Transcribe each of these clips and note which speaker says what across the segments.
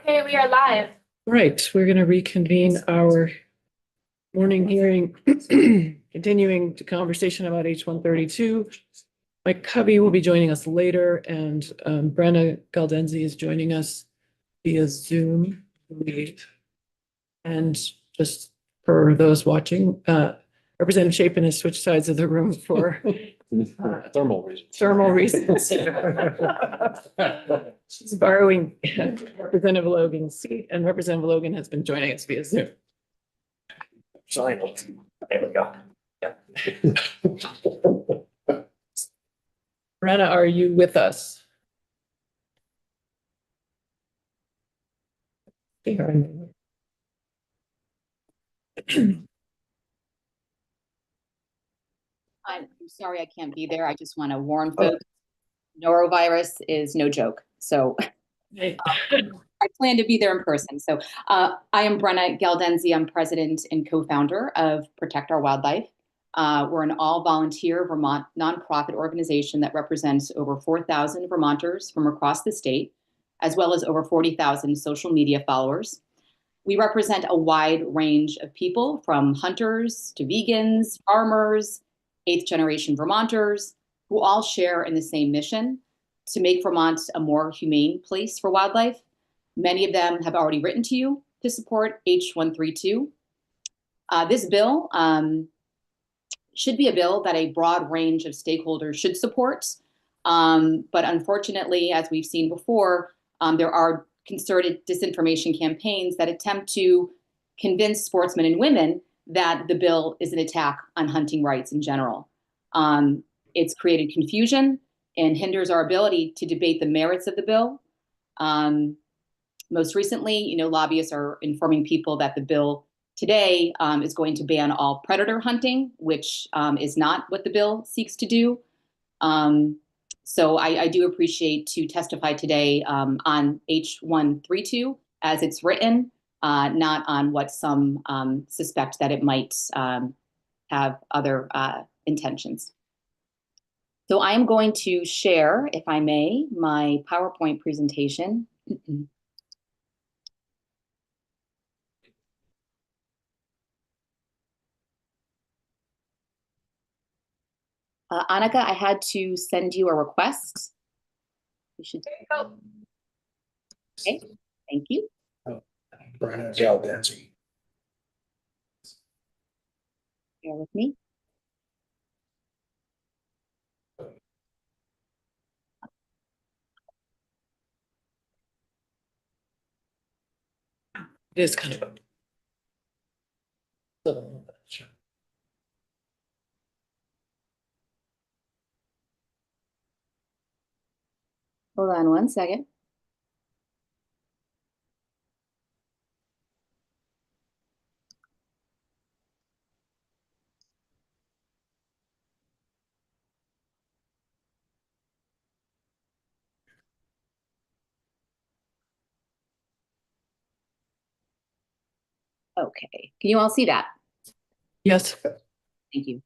Speaker 1: Okay, we are live.
Speaker 2: Right, we're going to reconvene our morning hearing, continuing the conversation about H-132. Mike Covey will be joining us later, and Brenna Galdenzi is joining us via Zoom, I believe. And just for those watching, Representative Chapin has switched sides of the room for
Speaker 3: Thermal reasons.
Speaker 2: thermal reasons. She's borrowing Representative Logan's seat, and Representative Logan has been joining us via Zoom.
Speaker 3: Sign it. There we go. Yeah.
Speaker 2: Brenna, are you with us?
Speaker 4: I'm sorry I can't be there. I just want to warn folks, norovirus is no joke. So I plan to be there in person. So I am Brenna Galdenzi. I'm president and co-founder of Protect Our Wildlife. We're an all-volunteer Vermont nonprofit organization that represents over 4,000 Vermonters from across the state, as well as over 40,000 social media followers. We represent a wide range of people, from hunters to vegans, farmers, eighth-generation Vermonters, who all share in the same mission to make Vermont a more humane place for wildlife. Many of them have already written to you to support H-132. This bill should be a bill that a broad range of stakeholders should support. But unfortunately, as we've seen before, there are concerted disinformation campaigns that attempt to convince sportsmen and women that the bill is an attack on hunting rights in general. It's created confusion and hinders our ability to debate the merits of the bill. Most recently, lobbyists are informing people that the bill today is going to ban all predator hunting, which is not what the bill seeks to do. So I do appreciate to testify today on H-132 as it's written, not on what some suspect that it might have other intentions. So I am going to share, if I may, my PowerPoint presentation. Annika, I had to send you a request. You should.
Speaker 1: There you go.
Speaker 4: Okay, thank you.
Speaker 3: Brenna Galdenzi.
Speaker 4: Bear with me.
Speaker 2: It is kind of a.
Speaker 4: Hold on one second. Okay, can you all see that?
Speaker 2: Yes.
Speaker 4: Thank you.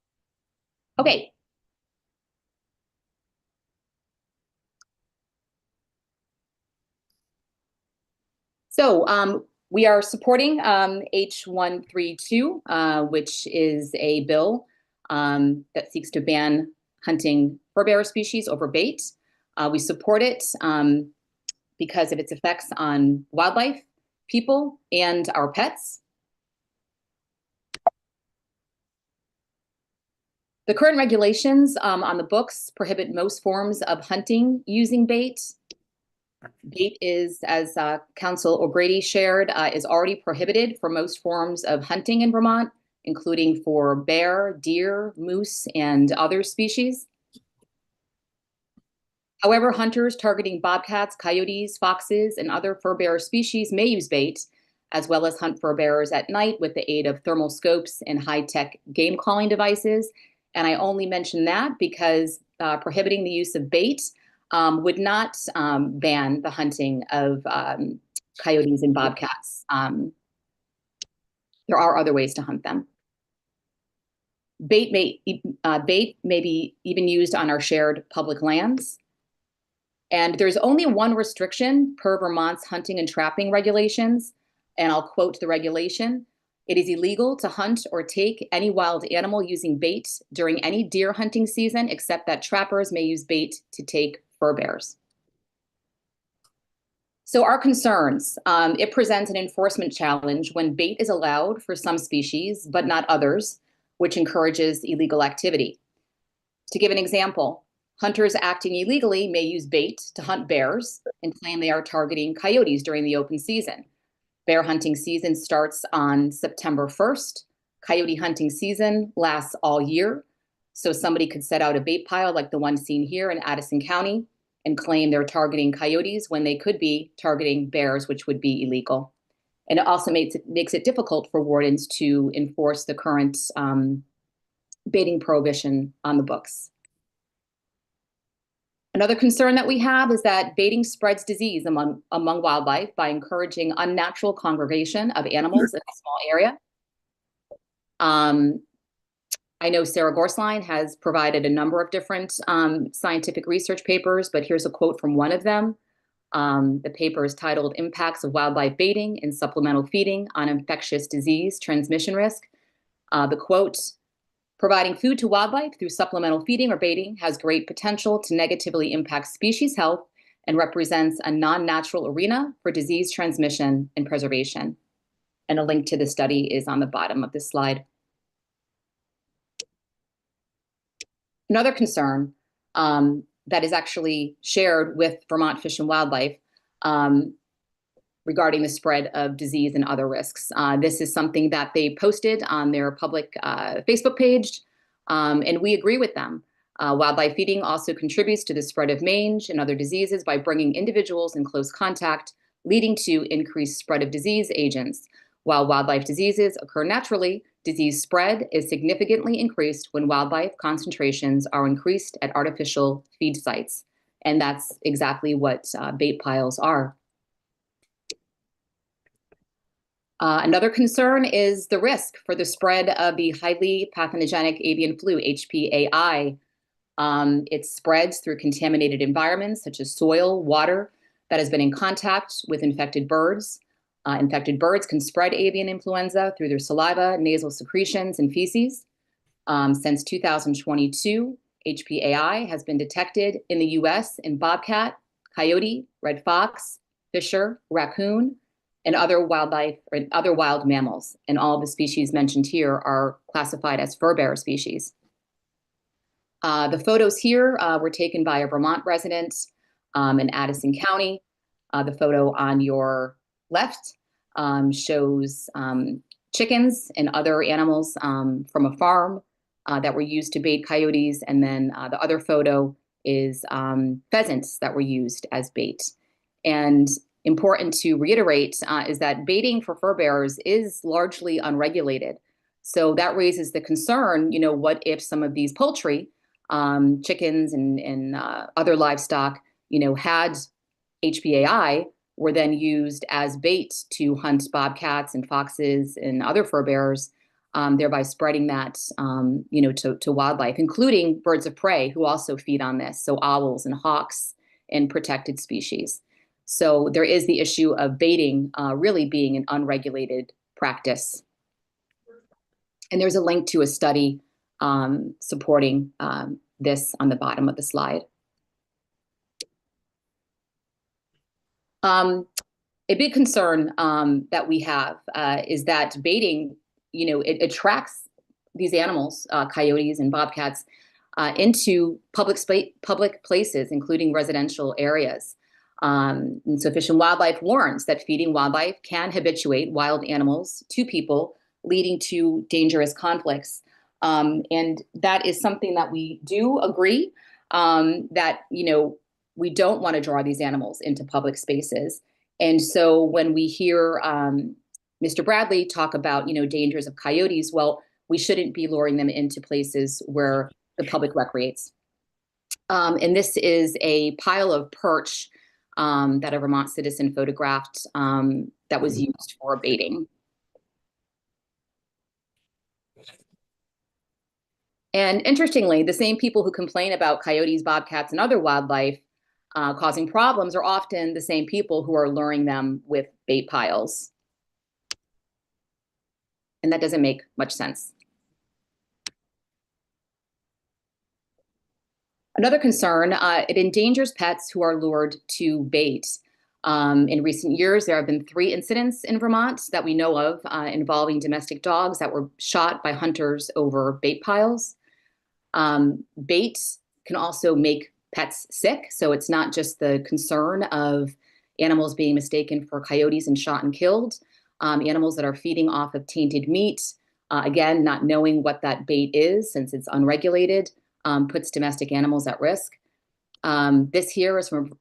Speaker 4: Okay. So we are supporting H-132, which is a bill that seeks to ban hunting fur bearer species over bait. We support it because of its effects on wildlife, people, and our pets. The current regulations on the books prohibit most forms of hunting using bait. Bait is, as Council O'Grady shared, is already prohibited for most forms of hunting in Vermont, including for bear, deer, moose, and other species. However, hunters targeting bobcats, coyotes, foxes, and other fur bearer species may use bait, as well as hunt fur bearers at night with the aid of thermal scopes and high-tech game calling devices. And I only mention that because prohibiting the use of bait would not ban the hunting of coyotes and bobcats. There are other ways to hunt them. Bait may be even used on our shared public lands. And there's only one restriction per Vermont's hunting and trapping regulations, and I'll quote the regulation. It is illegal to hunt or take any wild animal using bait during any deer hunting season, except that trappers may use bait to take fur bears. So our concerns, it presents an enforcement challenge when bait is allowed for some species, but not others, which encourages illegal activity. To give an example, hunters acting illegally may use bait to hunt bears and claim they are targeting coyotes during the open season. Bear hunting season starts on September 1st. Coyote hunting season lasts all year. So somebody could set out a bait pile like the one seen here in Addison County and claim they're targeting coyotes when they could be targeting bears, which would be illegal. And it also makes it difficult for wardens to enforce the current baiting prohibition on the books. Another concern that we have is that baiting spreads disease among wildlife by encouraging unnatural congregation of animals in a small area. I know Sarah Gorsline has provided a number of different scientific research papers, but here's a quote from one of them. The paper is titled Impacts of Wildlife Baiting and Supplemental Feeding on Infectious Disease Transmission Risk. The quote, providing food to wildlife through supplemental feeding or baiting has great potential to negatively impact species health and represents a non-natural arena for disease transmission and preservation. And a link to the study is on the bottom of this slide. Another concern that is actually shared with Vermont Fish and Wildlife regarding the spread of disease and other risks. This is something that they posted on their public Facebook page, and we agree with them. Wildlife feeding also contributes to the spread of mange and other diseases by bringing individuals in close contact, leading to increased spread of disease agents. While wildlife diseases occur naturally, disease spread is significantly increased when wildlife concentrations are increased at artificial feed sites. And that's exactly what bait piles are. Another concern is the risk for the spread of the highly pathogenic avian flu, HPAI. It spreads through contaminated environments such as soil, water that has been in contact with infected birds. Infected birds can spread avian influenza through their saliva, nasal secretions, and feces. Since 2022, HPAI has been detected in the US in bobcat, coyote, red fox, fisher, raccoon, and other wildlife or other wild mammals. And all of the species mentioned here are classified as fur bearer species. The photos here were taken by a Vermont resident in Addison County. The photo on your left shows chickens and other animals from a farm that were used to bait coyotes. And then the other photo is pheasants that were used as bait. And important to reiterate is that baiting for fur bearers is largely unregulated. So that raises the concern, what if some of these poultry, chickens and other livestock, had HPAI, were then used as bait to hunt bobcats and foxes and other fur bearers, thereby spreading that, to wildlife, including birds of prey who also feed on this. So owls and hawks and protected species. So there is the issue of baiting really being an unregulated practice. And there's a link to a study supporting this on the bottom of the slide. A big concern that we have is that baiting, it attracts these animals, coyotes and bobcats, into public places, including residential areas. And so Fish and Wildlife warns that feeding wildlife can habituate wild animals to people, leading to dangerous conflicts. And that is something that we do agree that, we don't want to draw these animals into public spaces. And so when we hear Mr. Bradley talk about, dangers of coyotes, well, we shouldn't be luring them into places where the public recreates. And this is a pile of perch that a Vermont citizen photographed that was used for baiting. And interestingly, the same people who complain about coyotes, bobcats, and other wildlife causing problems are often the same people who are luring them with bait piles. And that doesn't make much sense. Another concern, it endangers pets who are lured to bait. In recent years, there have been 3 incidents in Vermont that we know of involving domestic dogs that were shot by hunters over bait piles. Bait can also make pets sick, so it's not just the concern of animals being mistaken for coyotes and shot and killed. Animals that are feeding off of tainted meat, again, not knowing what that bait is since it's unregulated, puts domestic animals at risk. This here is from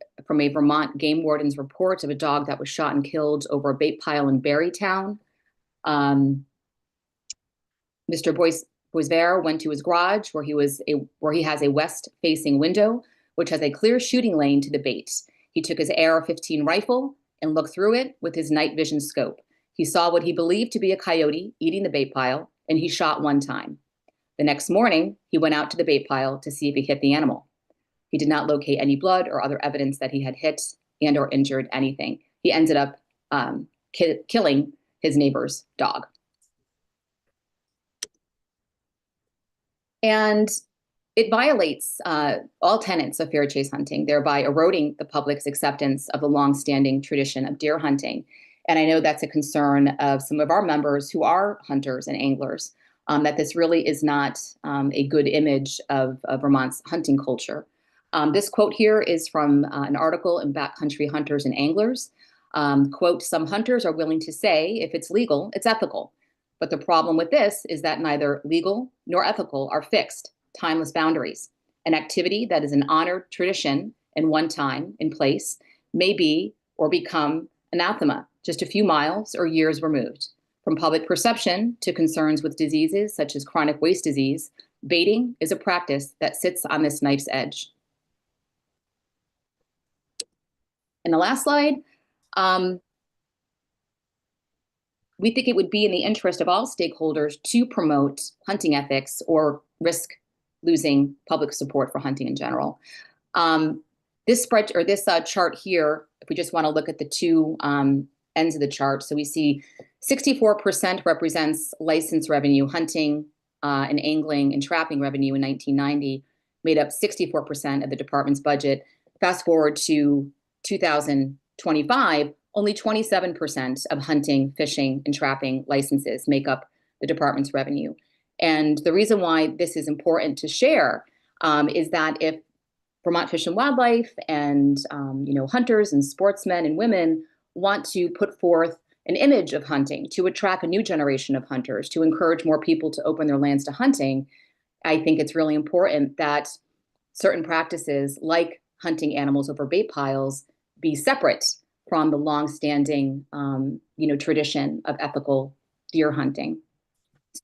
Speaker 4: a Vermont game warden's report of a dog that was shot and killed over a bait pile in Barrytown. Mr. Boisvert went to his garage where he has a west-facing window, which has a clear shooting lane to the bait. He took his AR-15 rifle and looked through it with his night vision scope. He saw what he believed to be a coyote eating the bait pile, and he shot 1 time. The next morning, he went out to the bait pile to see if he hit the animal. He did not locate any blood or other evidence that he had hit and or injured anything. He ended up killing his neighbor's dog. And it violates all tenets of fair chase hunting, thereby eroding the public's acceptance of the longstanding tradition of deer hunting. And I know that's a concern of some of our members who are hunters and anglers, that this really is not a good image of Vermont's hunting culture. This quote here is from an article in Backcountry Hunters and Anglers. Quote, "Some hunters are willing to say if it's legal, it's ethical. But the problem with this is that neither legal nor ethical are fixed, timeless boundaries. An activity that is an honored tradition in one time and place may be or become anathema just a few miles or years removed. From public perception to concerns with diseases such as chronic waste disease, baiting is a practice that sits on this knife's edge." And the last slide, we think it would be in the interest of all stakeholders to promote hunting ethics or risk losing public support for hunting in general. This chart here, if we just want to look at the 2 ends of the chart, so we see 64% represents license revenue, hunting and angling and trapping revenue in 1990, made up 64% of the department's budget. Fast forward to 2025, only 27% of hunting, fishing, and trapping licenses make up the department's revenue. And the reason why this is important to share is that if Vermont Fish and Wildlife and hunters and sportsmen and women want to put forth an image of hunting to attract a new generation of hunters, to encourage more people to open their lands to hunting, I think it's really important that certain practices like hunting animals over bait piles be separate from the longstanding, tradition of ethical deer hunting.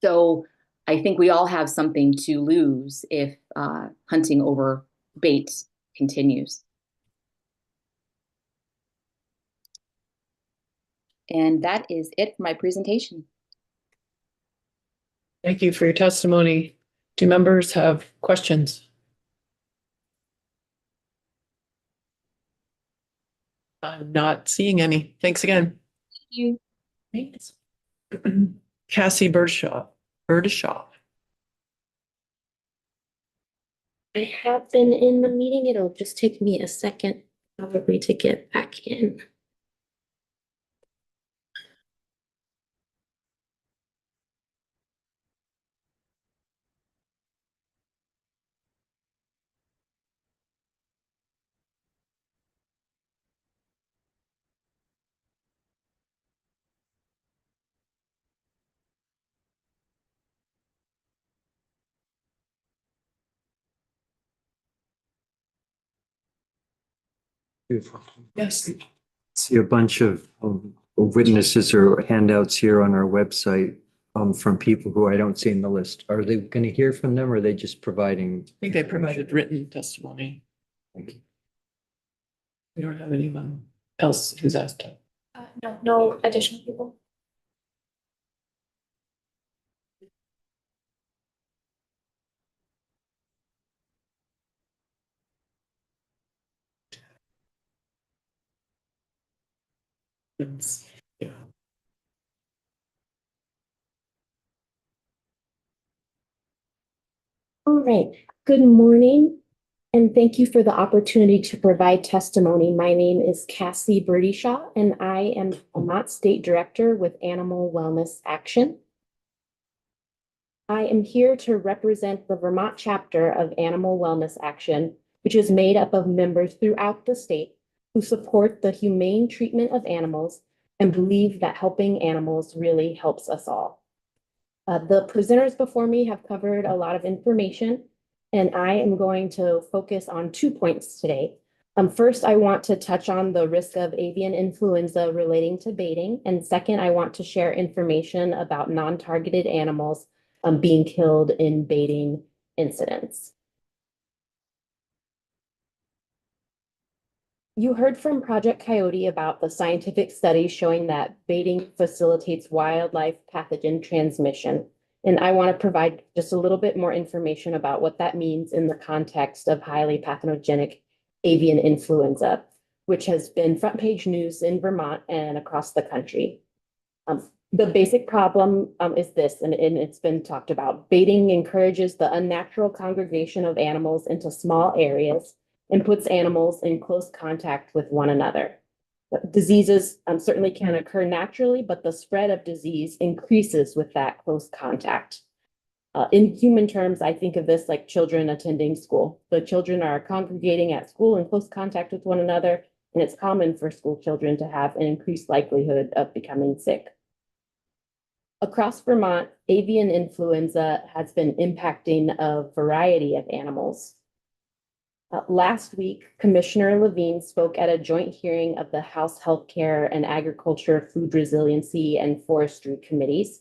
Speaker 4: So I think we all have something to lose if hunting over bait continues. And that is it for my presentation.
Speaker 2: Thank you for your testimony. Do members have questions? I'm not seeing any. Thanks again.
Speaker 4: Thank you.
Speaker 2: Thanks. Cassie Birdshaw.
Speaker 1: I have been in the meeting. It'll just take me a second probably to get back in.
Speaker 2: Yes.
Speaker 5: See a bunch of witnesses or handouts here on our website from people who I don't see in the list. Are they going to hear from them or are they just providing?
Speaker 2: I think they provided written testimony.
Speaker 5: Thank you.
Speaker 2: We don't have anyone else who's asked.
Speaker 1: No additional people.
Speaker 2: Yeah.
Speaker 1: All right, good morning, and thank you for the opportunity to provide testimony. My name is Cassie Burdyshaw, and I am Vermont State Director with Animal Wellness Action. I am here to represent the Vermont chapter of Animal Wellness Action, which is made up of members throughout the state who support the humane treatment of animals and believe that helping animals really helps us all. The presenters before me have covered a lot of information, and I am going to focus on 2 points today. First, I want to touch on the risk of avian influenza relating to baiting, and second, I want to share information about non-targeted animals being killed in baiting incidents. You heard from Project Coyote about the scientific studies showing that baiting facilitates wildlife pathogen transmission. And I want to provide just a little bit more information about what that means in the context of highly pathogenic avian influenza, which has been front page news in Vermont and across the country. The basic problem is this, and it's been talked about. Baiting encourages the unnatural congregation of animals into small areas and puts animals in close contact with one another. Diseases certainly can occur naturally, but the spread of disease increases with that close contact. In human terms, I think of this like children attending school. The children are congregating at school in close contact with one another, and it's common for school children to have an increased likelihood of becoming sick. Across Vermont, avian influenza has been impacting a variety of animals. Last week, Commissioner Levine spoke at a joint hearing of the House Healthcare and Agriculture, Food Resiliency, and Forestry Committees.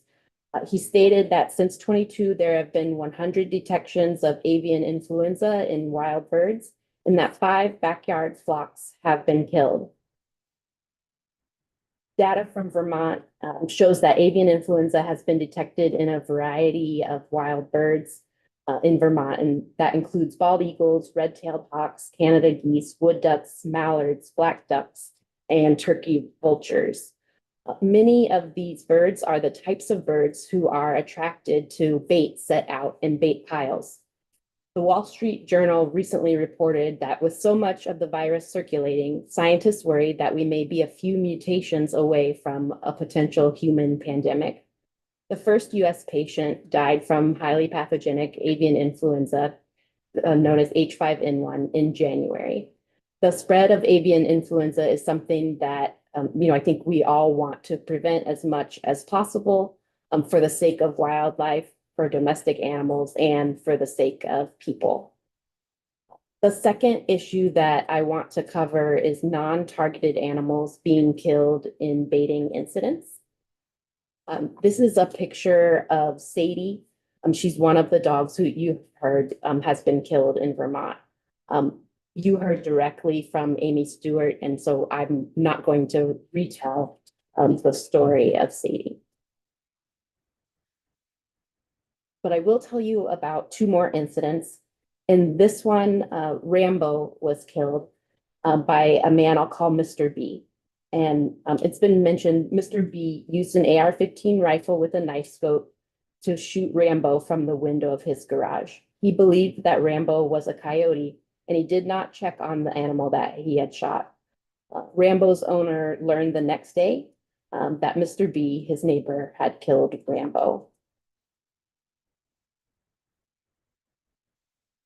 Speaker 1: He stated that since 22, there have been 100 detections of avian influenza in wild birds, and that 5 backyard flocks have been killed. Data from Vermont shows that avian influenza has been detected in a variety of wild birds in Vermont, and that includes bald eagles, red-tailed hawks, Canada geese, wood ducks, mallards, black ducks, and turkey vultures. Many of these birds are the types of birds who are attracted to bait set out in bait piles. The Wall Street Journal recently reported that with so much of the virus circulating, scientists worried that we may be a few mutations away from a potential human pandemic. The first US patient died from highly pathogenic avian influenza, known as H5N1, in January. The spread of avian influenza is something that I think we all want to prevent as much as possible for the sake of wildlife, for domestic animals, and for the sake of people. The second issue that I want to cover is non-targeted animals being killed in baiting incidents. This is a picture of Sadie. She's one of the dogs who you heard has been killed in Vermont. You heard directly from Amy Stewart, and so I'm not going to retell the story of Sadie. But I will tell you about 2 more incidents. In this one, Rambo was killed by a man I'll call Mr. B. And it's been mentioned, Mr. B used an AR-15 rifle with a knife scope to shoot Rambo from the window of his garage. He believed that Rambo was a coyote, and he did not check on the animal that he had shot. Rambo's owner learned the next day that Mr. B, his neighbor, had killed Rambo.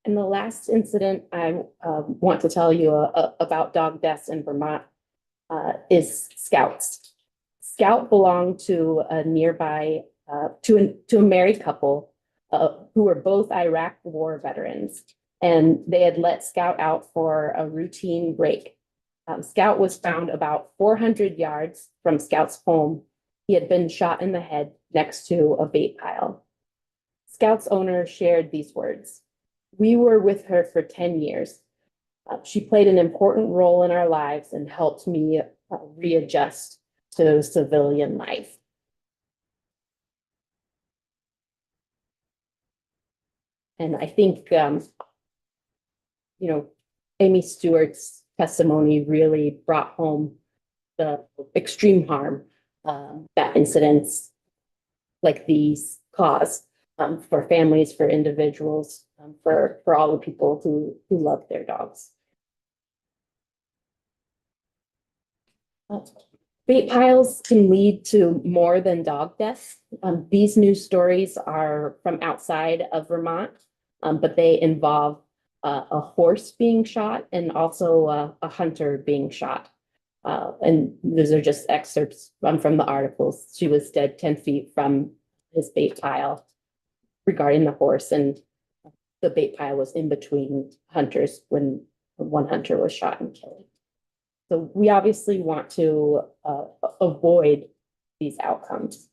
Speaker 1: And the last incident I want to tell you about dog deaths in Vermont is Scouts. Scout belonged to a nearby, to a married couple who were both Iraq War veterans, and they had let Scout out for a routine break. Scout was found about 400 yards from Scout's home. He had been shot in the head next to a bait pile. Scout's owner shared these words: "We were with her for 10 years. She played an important role in our lives and helped me readjust to civilian life." And I think, Amy Stewart's testimony really brought home the extreme harm that incidents like these cause for families, for individuals, for all the people who love their dogs. Bait piles can lead to more than dog deaths. These news stories are from outside of Vermont, but they involve a horse being shot and also a hunter being shot. And those are just excerpts from the articles. She was dead 10 feet from his bait pile regarding the horse, and the bait pile was in between hunters when one hunter was shot and killed. So we obviously want to avoid these outcomes.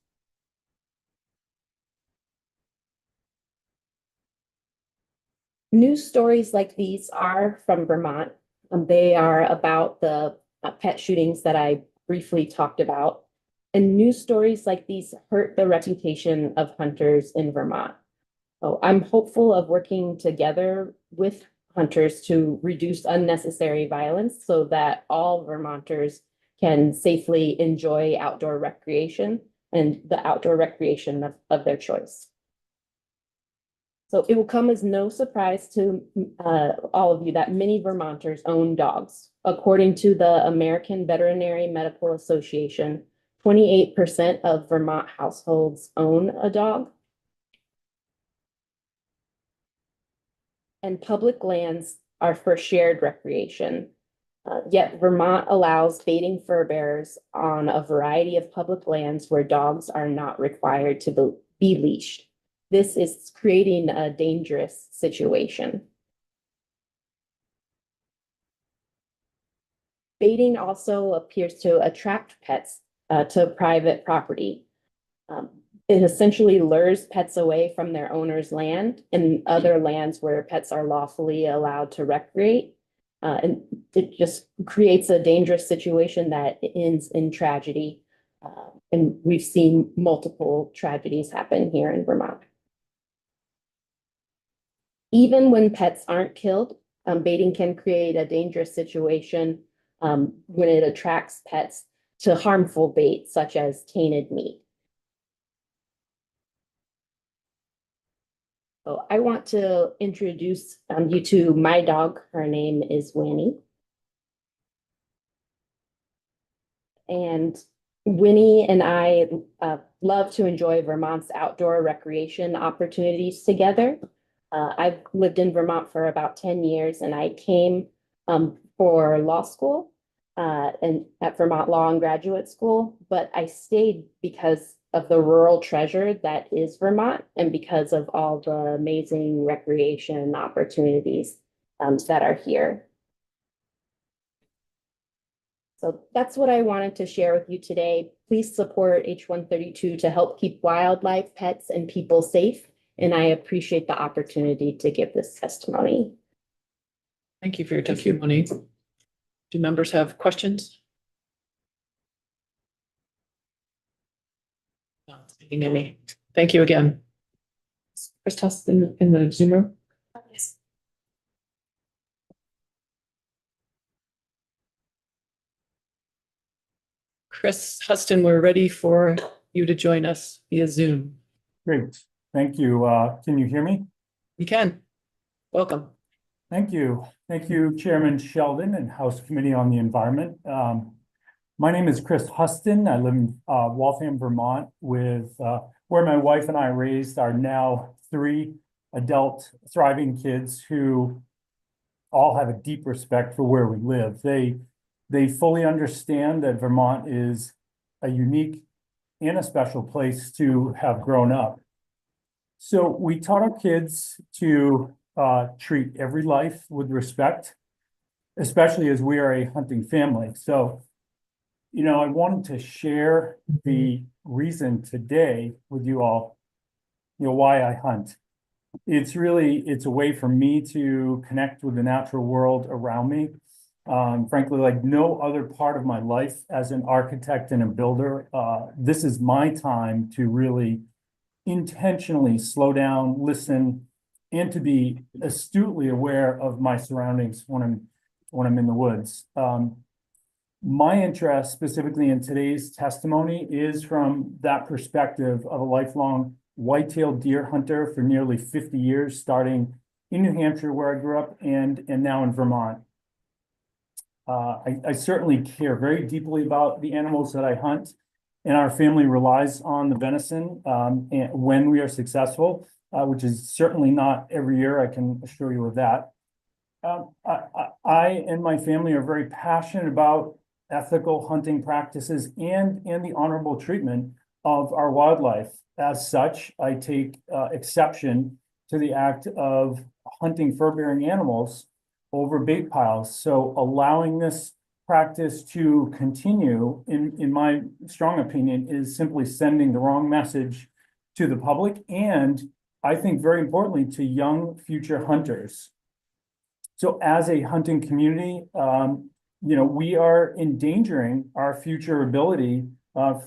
Speaker 1: News stories like these are from Vermont. They are about the pet shootings that I briefly talked about. And news stories like these hurt the reputation of hunters in Vermont. So I'm hopeful of working together with hunters to reduce unnecessary violence so that all Vermonters can safely enjoy outdoor recreation and the outdoor recreation of their choice. So it will come as no surprise to all of you that many Vermonters own dogs. According to the American Veterinary Medical Association, 28% of Vermont households own a dog. And public lands are for shared recreation. Yet Vermont allows baiting fur bearers on a variety of public lands where dogs are not required to be leashed. This is creating a dangerous situation. Baiting also appears to attract pets to private property. It essentially lures pets away from their owner's land and other lands where pets are lawfully allowed to recreate. And it just creates a dangerous situation that ends in tragedy. And we've seen multiple tragedies happen here in Vermont. Even when pets aren't killed, baiting can create a dangerous situation when it attracts pets to harmful bait, such as tainted meat. So I want to introduce you to my dog. Her name is Winnie. And Winnie and I love to enjoy Vermont's outdoor recreation opportunities together. I've lived in Vermont for about 10 years, and I came for law school and at Vermont Law and Graduate School, but I stayed because of the rural treasure that is Vermont and because of all the amazing recreation opportunities that are here. So that's what I wanted to share with you today. Please support H132 to help keep wildlife, pets, and people safe. And I appreciate the opportunity to give this testimony.
Speaker 2: Thank you for your testimony. Do members have questions? Not seeing any. Thank you again. Chris Tustin in the Zoom room. Chris Huston, we're ready for you to join us via Zoom.
Speaker 6: Great, thank you. Can you hear me?
Speaker 2: You can. Welcome.
Speaker 6: Thank you. Thank you, Chairman Sheldon and House Committee on the Environment. My name is Chris Huston. I live in Waltham, Vermont, with where my wife and I raised our now 3 adult thriving kids who all have a deep respect for where we live. They fully understand that Vermont is a unique and a special place to have grown up. So we taught our kids to treat every life with respect, especially as we are a hunting family. So, you know, I wanted to share the reason today with you all, you know, why I hunt. It's a way for me to connect with the natural world around me. Frankly, like no other part of my life as an architect and a builder, this is my time to really intentionally slow down, listen, and to be astutely aware of my surroundings when I'm in the woods. My interest specifically in today's testimony is from that perspective of a lifelong white-tailed deer hunter for nearly 50 years, starting in New Hampshire, where I grew up, and now in Vermont. I certainly care very deeply about the animals that I hunt, and our family relies on the venison and when we are successful, which is certainly not every year, I can assure you of that. I and my family are very passionate about ethical hunting practices and the honorable treatment of our wildlife. As such, I take exception to the act of hunting fur-bearing animals over bait piles. So allowing this practice to continue, in my strong opinion, is simply sending the wrong message to the public and, I think very importantly, to young future hunters. So as a hunting community, we are endangering our future ability,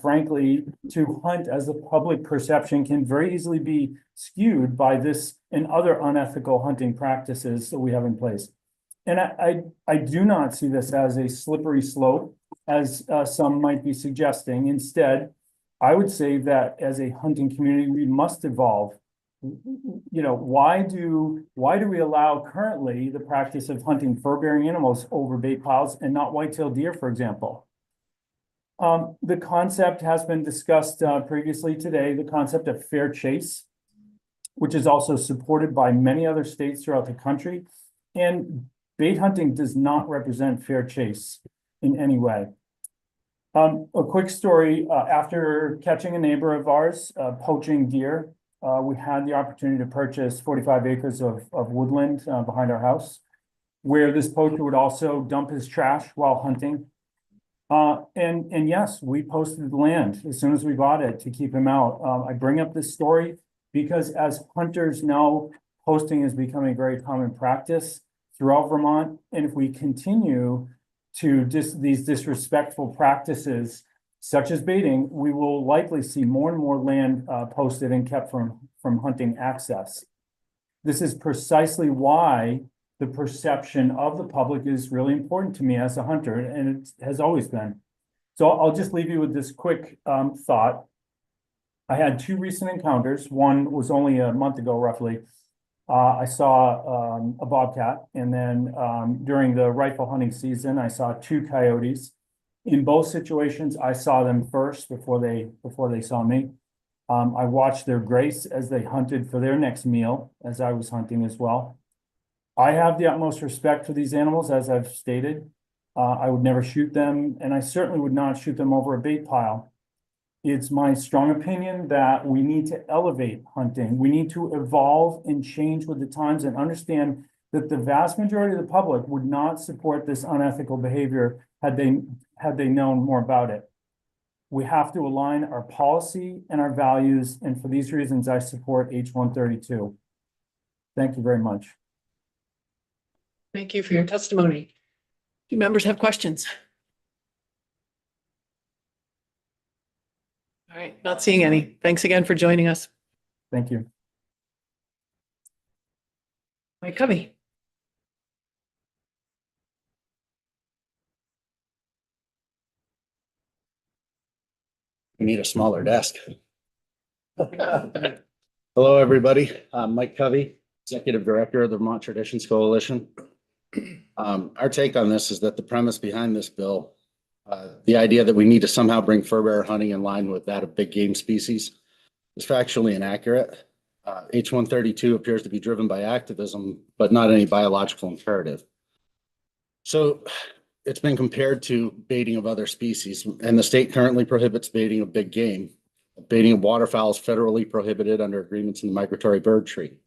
Speaker 6: frankly, to hunt, as the public perception can very easily be skewed by this and other unethical hunting practices that we have in place. And I do not see this as a slippery slope, as some might be suggesting. Instead, I would say that as a hunting community, we must evolve. Why do we allow currently the practice of hunting fur-bearing animals over bait piles and not white-tailed deer, for example? The concept has been discussed previously today, the concept of fair chase, which is also supported by many other states throughout the country. And bait hunting does not represent fair chase in any way. A quick story, after catching a neighbor of ours poaching deer, we had the opportunity to purchase 45 acres of woodland behind our house, where this poacher would also dump his trash while hunting. And yes, we posted the land as soon as we bought it to keep him out. I bring up this story because as hunters now, posting is becoming a very common practice throughout Vermont. And if we continue to these disrespectful practices, such as baiting, we will likely see more and more land posted and kept from hunting access. This is precisely why the perception of the public is really important to me as a hunter, and it has always been. So I'll just leave you with this quick thought. I had two recent encounters. One was only a month ago, roughly. I saw a bobcat, and then during the rifle hunting season, I saw two coyotes. In both situations, I saw them first before they saw me. I watched their grace as they hunted for their next meal, as I was hunting as well. I have the utmost respect for these animals, as I've stated. I would never shoot them, and I certainly would not shoot them over a bait pile. It's my strong opinion that we need to elevate hunting. We need to evolve and change with the times and understand that the vast majority of the public would not support this unethical behavior had they known more about it. We have to align our policy and our values, and for these reasons, I support H132. Thank you very much.
Speaker 2: Thank you for your testimony. Do members have questions? All right, not seeing any. Thanks again for joining us.
Speaker 6: Thank you.
Speaker 2: Mike Covey.
Speaker 7: We need a smaller desk. Hello, everybody. I'm Mike Covey, Executive Director of the Vermont Traditions Coalition. Our take on this is that the premise behind this bill, the idea that we need to somehow bring fur bearer hunting in line with that of big game species, is factually inaccurate. H132 appears to be driven by activism, but not any biological imperative. So it's been compared to baiting of other species, and the state currently prohibits baiting of big game. Baiting of waterfowl is federally prohibited under agreements in the Migratory Bird Treaty.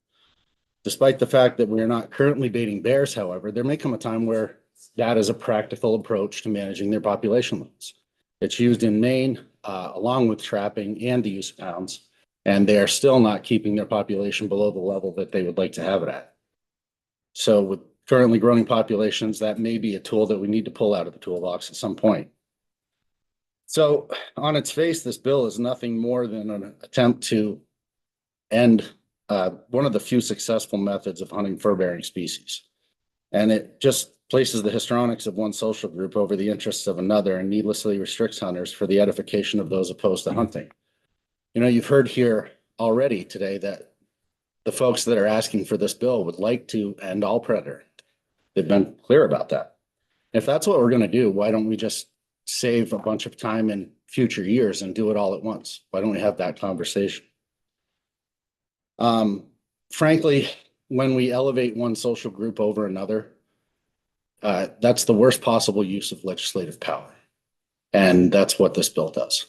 Speaker 7: Despite the fact that we are not currently baiting bears, however, there may come a time where that is a practical approach to managing their population limits. It's used in Maine, along with trapping and the use of hounds, and they are still not keeping their population below the level that they would like to have it at. So with currently growing populations, that may be a tool that we need to pull out of the toolbox at some point. So on its face, this bill is nothing more than an attempt to end one of the few successful methods of hunting fur-bearing species. And it just places the histrionics of one social group over the interests of another and needlessly restricts hunters for the edification of those opposed to hunting. You know, you've heard here already today that the folks that are asking for this bill would like to end all predator. They've been clear about that. If that's what we're going to do, why don't we just save a bunch of time in future years and do it all at once? Why don't we have that conversation? Frankly, when we elevate one social group over another, that's the worst possible use of legislative power. And that's what this bill does.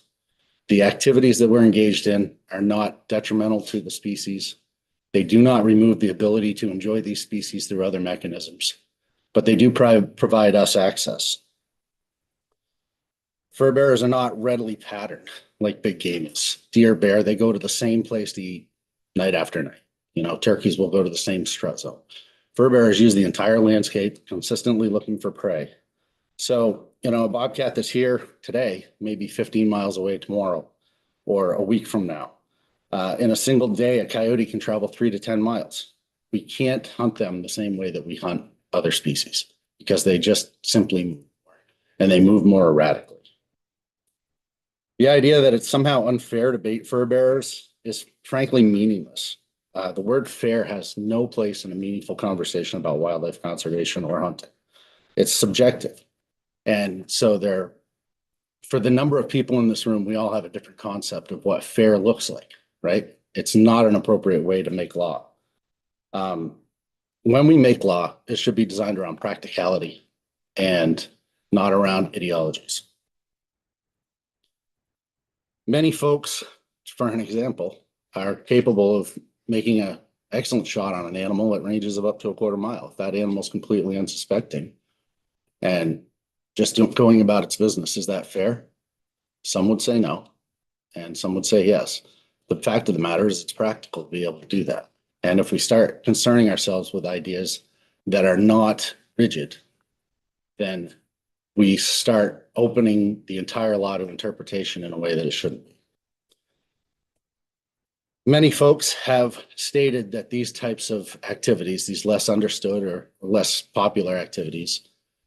Speaker 7: The activities that we're engaged in are not detrimental to the species. They do not remove the ability to enjoy these species through other mechanisms, but they do provide us access. Fur bearers are not readily patterned like big game is. Deer, bear, they go to the same place to eat night after night. You know, turkeys will go to the same strut zone. Fur bearers use the entire landscape, consistently looking for prey. So, you know, a bobcat that's here today may be 15 miles away tomorrow or a week from now. In a single day, a coyote can travel 3 to 10 miles. We can't hunt them the same way that we hunt other species because they just simply move more and they move more erratically. The idea that it's somehow unfair to bait fur bearers is frankly meaningless. The word fair has no place in a meaningful conversation about wildlife conservation or hunting. It's subjective. And so for the number of people in this room, we all have a different concept of what fair looks like, right? It's not an appropriate way to make law. When we make law, it should be designed around practicality and not around ideologies. Many folks, for an example, are capable of making an excellent shot on an animal at ranges of up to a quarter mile. If that animal's completely unsuspecting and just going about its business, is that fair? Some would say no, and some would say yes. The fact of the matter is it's practical to be able to do that. And if we start concerning ourselves with ideas that are not rigid, then we start opening the entire law to interpretation in a way that it shouldn't be. Many folks have stated that these types of activities, these less understood or less popular activities,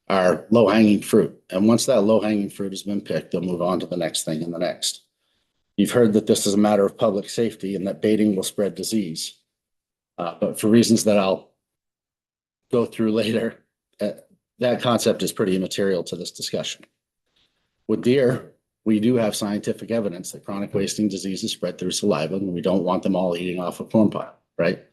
Speaker 7: are low-hanging fruit. And once that low-hanging fruit has been picked, they'll move on to the next thing and the next. You've heard that this is a matter of public safety and that baiting will spread disease. But for reasons that I'll go through later, that concept is pretty immaterial to this discussion. With deer, we do have scientific evidence that chronic wasting diseases spread through saliva, and we don't want them all eating off a corn pile, right?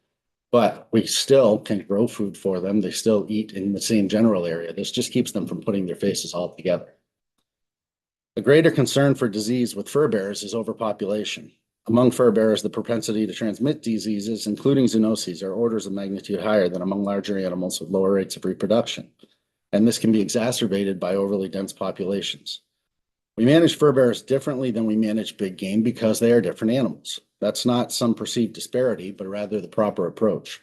Speaker 7: But we still can grow food for them. They still eat in the same general area. This just keeps them from putting their faces all together. A greater concern for disease with fur bearers is overpopulation. Among fur bearers, the propensity to transmit diseases, including zoonoses, are orders of magnitude higher than among larger animals with lower rates of reproduction. And this can be exacerbated by overly dense populations. We manage fur bearers differently than we manage big game because they are different animals. That's not some perceived disparity, but rather the proper approach.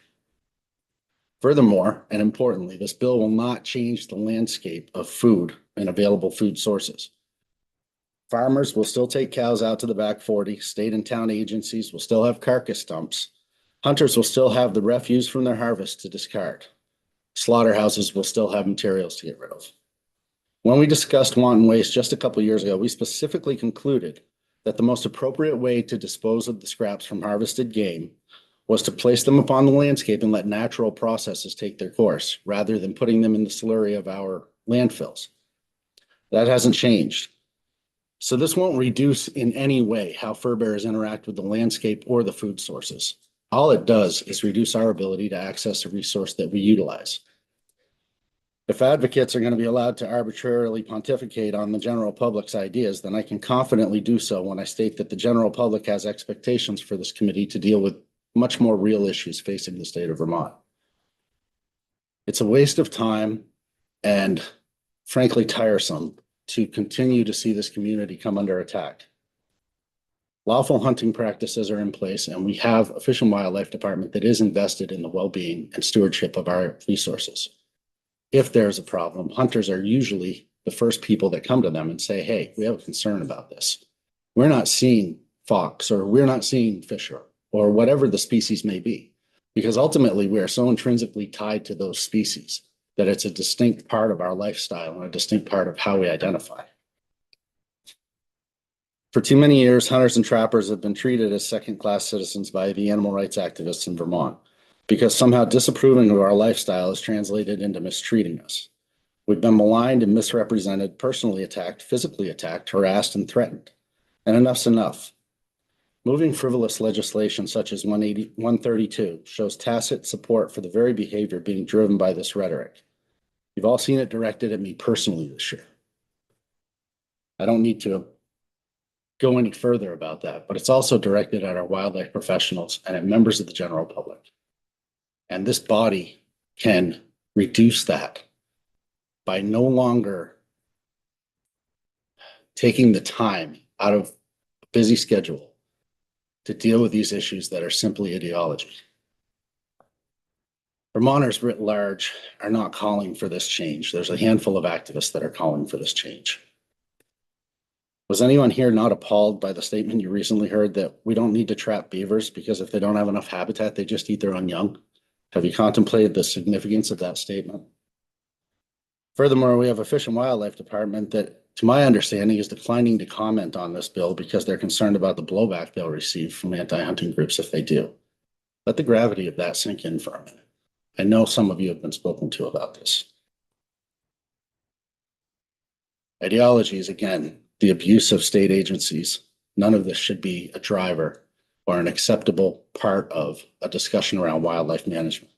Speaker 7: Furthermore, and importantly, this bill will not change the landscape of food and available food sources. Farmers will still take cows out to the back 40. State and town agencies will still have carcass dumps. Hunters will still have the refuse from their harvest to discard. Slaughterhouses will still have materials to get rid of. When we discussed wanton waste just a couple of years ago, we specifically concluded that the most appropriate way to dispose of the scraps from harvested game was to place them upon the landscape and let natural processes take their course, rather than putting them in the slurry of our landfills. That hasn't changed. So this won't reduce in any way how fur bearers interact with the landscape or the food sources. All it does is reduce our ability to access a resource that we utilize. If advocates are going to be allowed to arbitrarily pontificate on the general public's ideas, then I can confidently do so when I state that the general public has expectations for this committee to deal with much more real issues facing the state of Vermont. It's a waste of time and frankly tiresome to continue to see this community come under attack. Lawful hunting practices are in place, and we have a Fish and Wildlife Department that is invested in the well-being and stewardship of our resources. If there's a problem, hunters are usually the first people that come to them and say, hey, we have a concern about this. We're not seeing fox, or we're not seeing fisher, or whatever the species may be, because ultimately we are so intrinsically tied to those species that it's a distinct part of our lifestyle and a distinct part of how we identify. For too many years, hunters and trappers have been treated as second-class citizens by the animal rights activists in Vermont because somehow disapproving of our lifestyle is translated into mistreating us. We've been maligned and misrepresented, personally attacked, physically attacked, harassed, and threatened. And enough's enough. Moving frivolous legislation such as 132 shows tacit support for the very behavior being driven by this rhetoric. You've all seen it directed at me personally this year. I don't need to go any further about that, but it's also directed at our wildlife professionals and at members of the general public. And this body can reduce that by no longer taking the time out of a busy schedule to deal with these issues that are simply ideology. Vermonters writ large are not calling for this change. There's a handful of activists that are calling for this change. Was anyone here not appalled by the statement you recently heard that we don't need to trap beavers because if they don't have enough habitat, they just eat their own young? Have you contemplated the significance of that statement? Furthermore, we have a Fish and Wildlife Department that, to my understanding, is declining to comment on this bill because they're concerned about the blowback they'll receive from anti-hunting groups if they do. Let the gravity of that sink in for a minute. I know some of you have been spoken to about this. Ideology is, again, the abuse of state agencies. None of this should be a driver or an acceptable part of a discussion around wildlife management.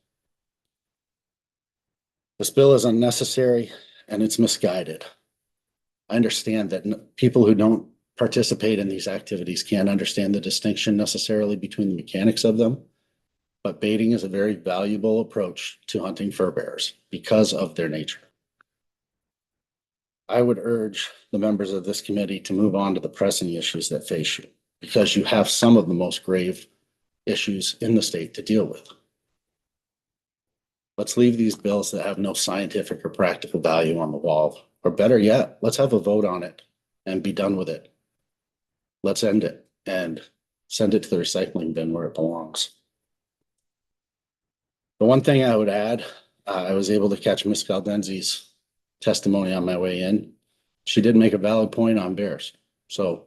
Speaker 7: This bill is unnecessary and it's misguided. I understand that people who don't participate in these activities can't understand the distinction necessarily between the mechanics of them, but baiting is a very valuable approach to hunting fur bearers because of their nature. I would urge the members of this committee to move on to the pressing issues that face you, because you have some of the most grave issues in the state to deal with. Let's leave these bills that have no scientific or practical value on the wall. Or better yet, let's have a vote on it and be done with it. Let's end it and send it to the recycling bin where it belongs. The one thing I would add, I was able to catch Ms. Galdenzi's testimony on my way in. She did make a valid point on bears. So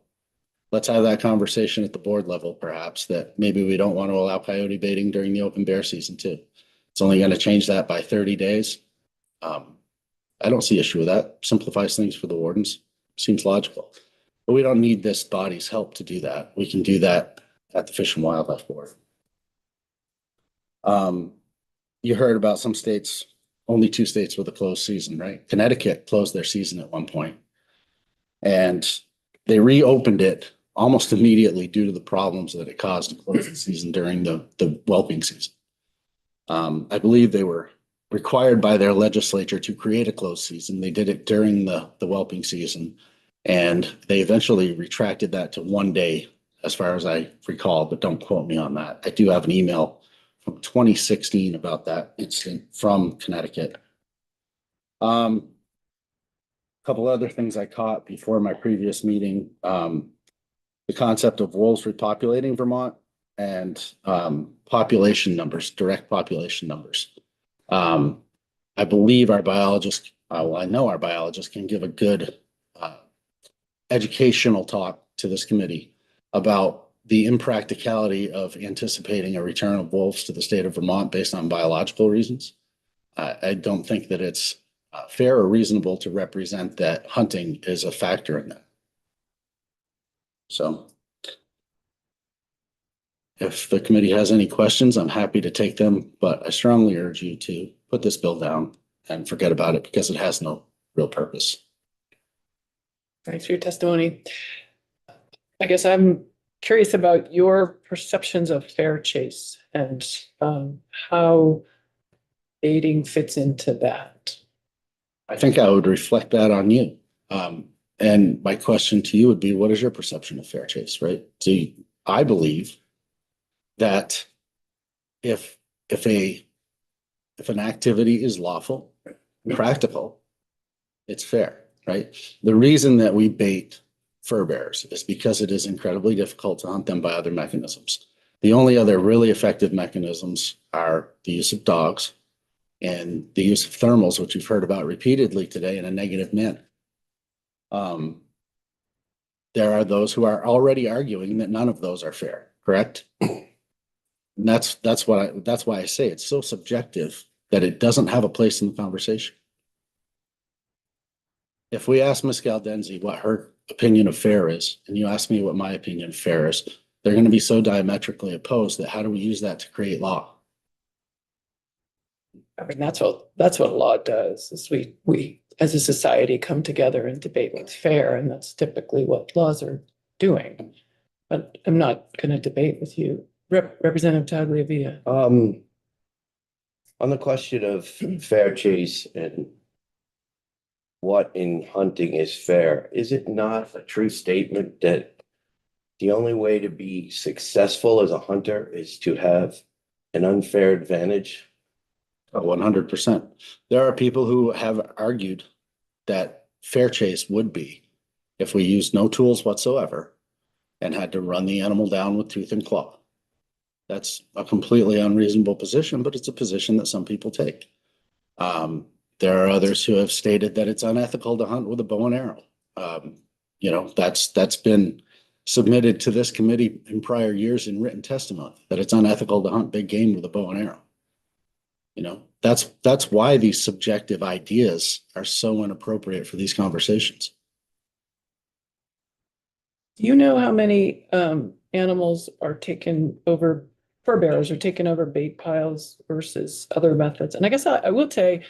Speaker 7: let's have that conversation at the board level, perhaps, that maybe we don't want to allow coyote baiting during the open bear season too. It's only going to change that by 30 days. I don't see issue with that. Simplifies things for the wardens. Seems logical. But we don't need this body's help to do that. We can do that at the Fish and Wildlife Board. You heard about some states, only 2 states with a closed season, right? Connecticut closed their season at one point, and they reopened it almost immediately due to the problems that it caused to close the season during the whelping season. I believe they were required by their legislature to create a closed season. They did it during the whelping season, and they eventually retracted that to 1 day, as far as I recall, but don't quote me on that. I do have an email from 2016 about that incident from Connecticut. A couple other things I caught before my previous meeting. The concept of wolves repopulating Vermont and population numbers, direct population numbers. I believe our biologists, well, I know our biologists can give a good educational talk to this committee about the impracticality of anticipating a return of wolves to the state of Vermont based on biological reasons. I don't think that it's fair or reasonable to represent that hunting is a factor in that. So if the committee has any questions, I'm happy to take them, but I strongly urge you to put this bill down and forget about it because it has no real purpose.
Speaker 2: Thanks for your testimony. I guess I'm curious about your perceptions of fair chase and how baiting fits into that.
Speaker 7: I think I would reflect that on you. And my question to you would be, what is your perception of fair chase, right? I believe that if an activity is lawful and practical, it's fair, right? The reason that we bait fur bears is because it is incredibly difficult to hunt them by other mechanisms. The only other really effective mechanisms are the use of dogs and the use of thermals, which you've heard about repeatedly today in a negative manner. There are those who are already arguing that none of those are fair, correct? And that's why I say it's so subjective that it doesn't have a place in the conversation. If we ask Ms. Galdenzi what her opinion of fair is, and you ask me what my opinion of fair is, they're going to be so diametrically opposed that how do we use that to create law?
Speaker 2: I mean, that's what law does, is we as a society come together and debate what's fair, and that's typically what laws are doing. But I'm not going to debate with you. Representative Tagliavia.
Speaker 8: On the question of fair chase and what in hunting is fair, is it not a true statement that the only way to be successful as a hunter is to have an unfair advantage?
Speaker 7: 100%. There are people who have argued that fair chase would be if we used no tools whatsoever and had to run the animal down with tooth and claw. That's a completely unreasonable position, but it's a position that some people take. There are others who have stated that it's unethical to hunt with a bow and arrow. That's been submitted to this committee in prior years in written testimony, that it's unethical to hunt big game with a bow and arrow. That's why these subjective ideas are so inappropriate for these conversations.
Speaker 2: Do you know how many animals are taken over, fur bearers are taken over bait piles versus other methods? And I guess I will say,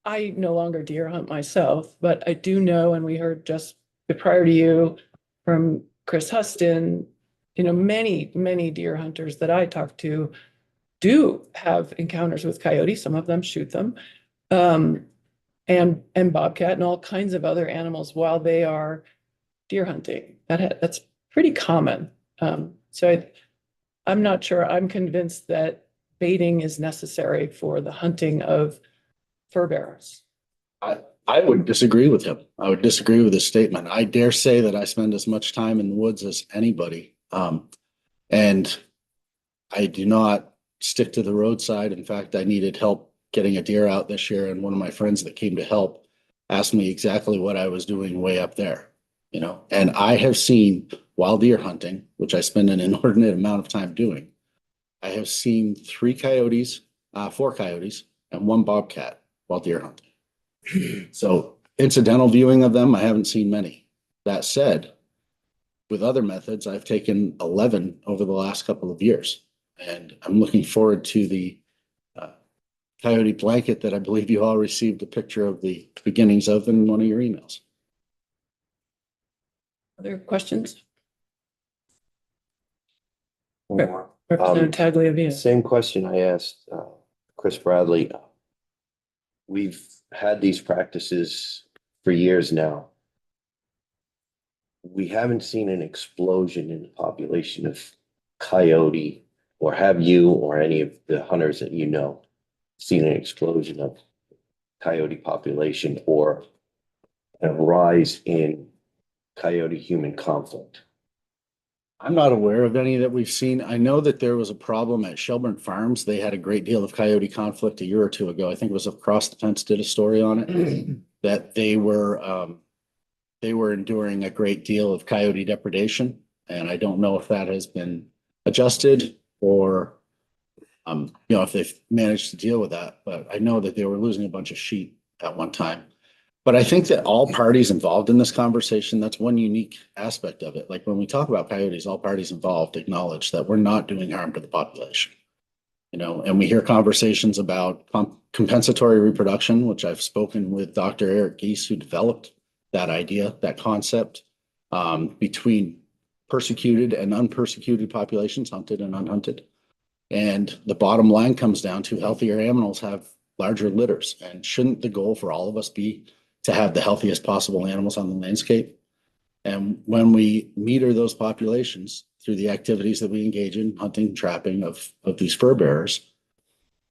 Speaker 2: I no longer deer hunt myself, but I do know, and we heard just prior to you from Chris Huston, many deer hunters that I talk to do have encounters with coyotes. Some of them shoot them, and bobcat and all kinds of other animals while they are deer hunting. That's pretty common. So I'm not sure. I'm convinced that baiting is necessary for the hunting of fur bearers.
Speaker 7: I would disagree with him. I would disagree with his statement. I dare say that I spend as much time in the woods as anybody. And I do not stick to the roadside. In fact, I needed help getting a deer out this year, and one of my friends that came to help asked me exactly what I was doing way up there, and I have seen, while deer hunting, which I spend an inordinate amount of time doing, I have seen 4 coyotes and 1 bobcat while deer hunting. So incidental viewing of them, I haven't seen many. That said, with other methods, I've taken 11 over the last couple of years. And I'm looking forward to the coyote blanket that I believe you all received a picture of the beginnings of in one of your emails.
Speaker 2: Other questions?
Speaker 8: One more.
Speaker 2: Representative Tagliavia.
Speaker 8: Same question I asked Chris Bradley. We've had these practices for years now. We haven't seen an explosion in the population of coyote, or have you or any of the hunters that seen an explosion of coyote population or a rise in coyote human conflict?
Speaker 7: I'm not aware of any that we've seen. I know that there was a problem at Shelburne Farms. They had a great deal of coyote conflict a year or two ago. I think it was Across the Fence did a story on it, that they were enduring a great deal of coyote depredation. And I don't know if that has been adjusted or, if they've managed to deal with that, but I know that they were losing a bunch of sheep at one time. But I think that all parties involved in this conversation, that's one unique aspect of it. Like when we talk about coyotes, all parties involved acknowledge that we're not doing harm to the population. And we hear conversations about compensatory reproduction, which I've spoken with Dr. Eric Geese, who developed that idea, that concept, between persecuted and unpersecuted populations, hunted and unhunted. And the bottom line comes down to healthier animals have larger litters. And shouldn't the goal for all of us be to have the healthiest possible animals on the landscape? And when we meter those populations through the activities that we engage in, hunting, trapping of these fur bearers,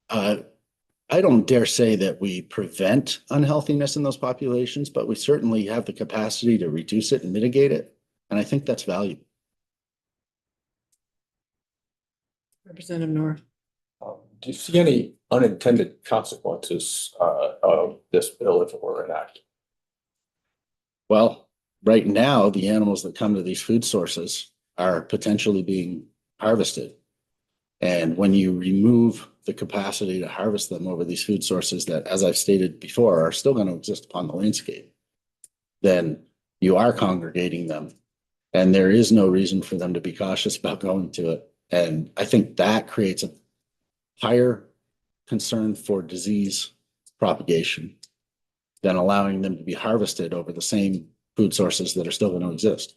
Speaker 7: I don't dare say that we prevent unhealthiness in those populations, but we certainly have the capacity to reduce it and mitigate it. And I think that's valuable.
Speaker 2: Representative Nora.
Speaker 3: do you see any unintended consequences of this bill if it were enacted?
Speaker 7: Well, right now, the animals that come to these food sources are potentially being harvested. And when you remove the capacity to harvest them over these food sources that, as I've stated before, are still going to exist upon the landscape, then you are congregating them. And there is no reason for them to be cautious about going to it. And I think that creates a higher concern for disease propagation than allowing them to be harvested over the same food sources that are still going to exist.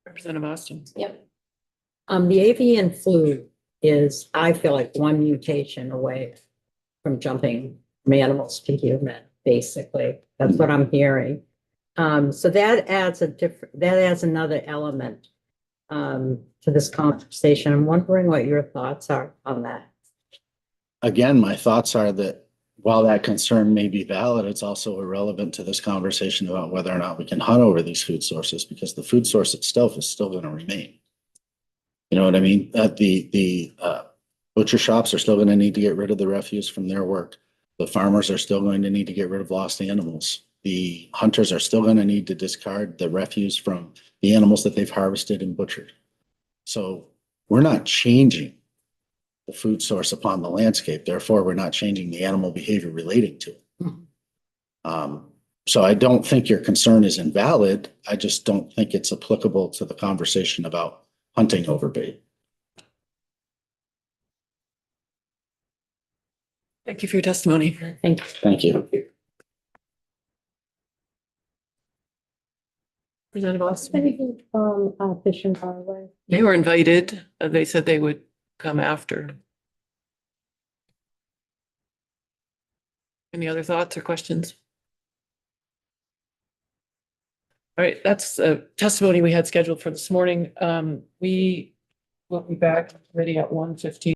Speaker 2: Representative Austin.
Speaker 9: Yep. The avian flu is, I feel like, one mutation away from jumping from animals to human, basically. That's what I'm hearing. So that adds another element to this conversation. I'm wondering what your thoughts are on that.
Speaker 7: Again, my thoughts are that while that concern may be valid, it's also irrelevant to this conversation about whether or not we can hunt over these food sources, because the food source itself is still going to remain. You know what I mean? The butcher shops are still going to need to get rid of the refuse from their work. The farmers are still going to need to get rid of lost animals. The hunters are still going to need to discard the refuse from the animals that they've harvested and butchered. So we're not changing the food source upon the landscape. Therefore, we're not changing the animal behavior relating to it. So I don't think your concern is invalid. I just don't think it's applicable to the conversation about hunting over bait.
Speaker 2: Thank you for your testimony.
Speaker 9: Thank you.
Speaker 7: Thank you.
Speaker 2: Representative Austin.
Speaker 1: From Fish and Wildlife.
Speaker 2: They were invited. They said they would come after. Any other thoughts or questions? All right, that's a testimony we had scheduled for this morning. We will be back ready at 1:15.